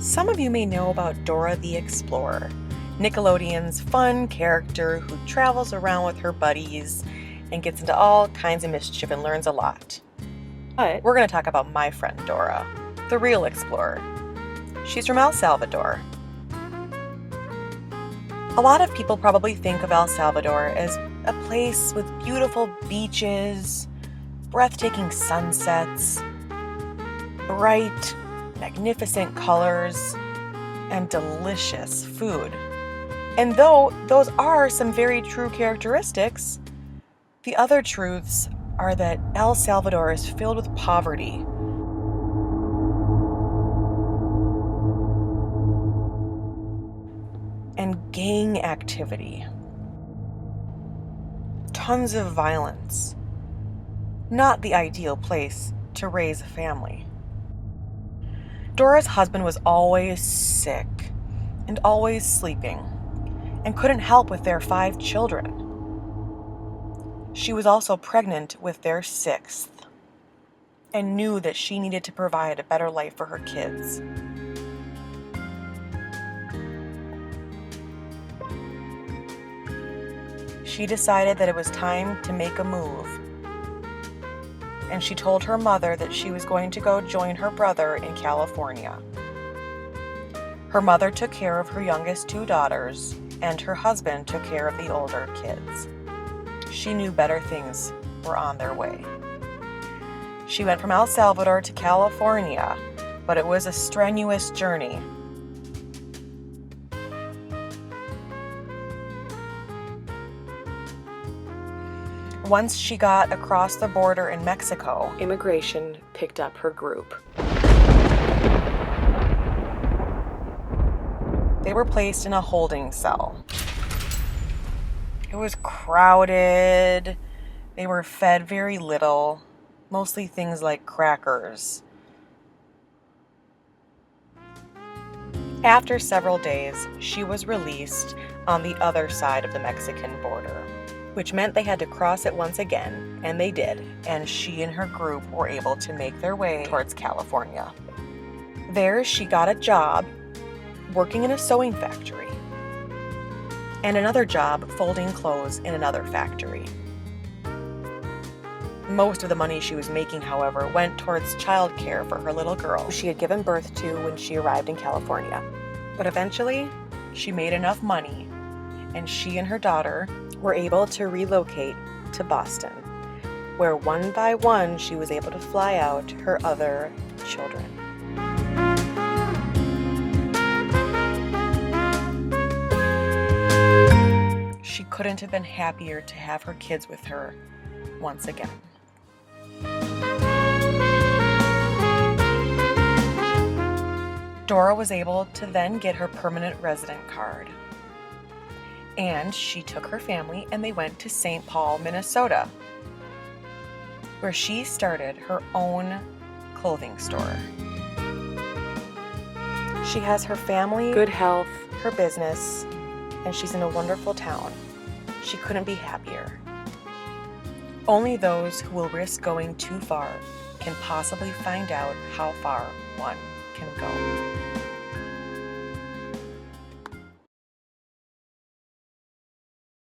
Some of you may know about Dora the Explorer, Nickelodeon's fun character who travels around with her buddies and gets into all kinds of mischief and learns a lot. But we're going to talk about my friend Dora, the real explorer. She's from El Salvador. A lot of people probably think of El Salvador as a place with beautiful beaches, breathtaking sunsets, bright, magnificent colors, and delicious food. And though those are some very true characteristics, the other truths are that El Salvador is filled with poverty, and gang activity, tons of violence. Not the ideal place to raise a family. Dora's husband was always sick and always sleeping and couldn't help with their 5 children. She was also pregnant with their 6th and knew that she needed to provide a better life for her kids. She decided that it was time to make a move, and she told her mother that she was going to go join her brother in California. Her mother took care of her youngest 2 daughters, and her husband took care of the older kids. She knew better things were on their way. She went from El Salvador to California, but it was a strenuous journey. Once she got across the border in Mexico, immigration picked up her group. They were placed in a holding cell. It was crowded. They were fed very little, mostly things like crackers. After several days, she was released on the other side of the Mexican border, which meant they had to cross it once again, and they did, and she and her group were able to make their way towards California. There, she got a job working in a sewing factory, and another job folding clothes in another factory. Most of the money she was making, however, went towards childcare for her little girl who she had given birth to when she arrived in California. But eventually, she made enough money, and she and her daughter were able to relocate to Boston, where one by one she was able to fly out her other children. She couldn't have been happier to have her kids with her once again. Dora was able to then get her permanent resident card. And she took her family and they went to St. Paul, Minnesota, where she started her own clothing store. She has her family, good health, her business, and she's in a wonderful town. She couldn't be happier. Only those who will risk going too far can possibly find out how far one can go.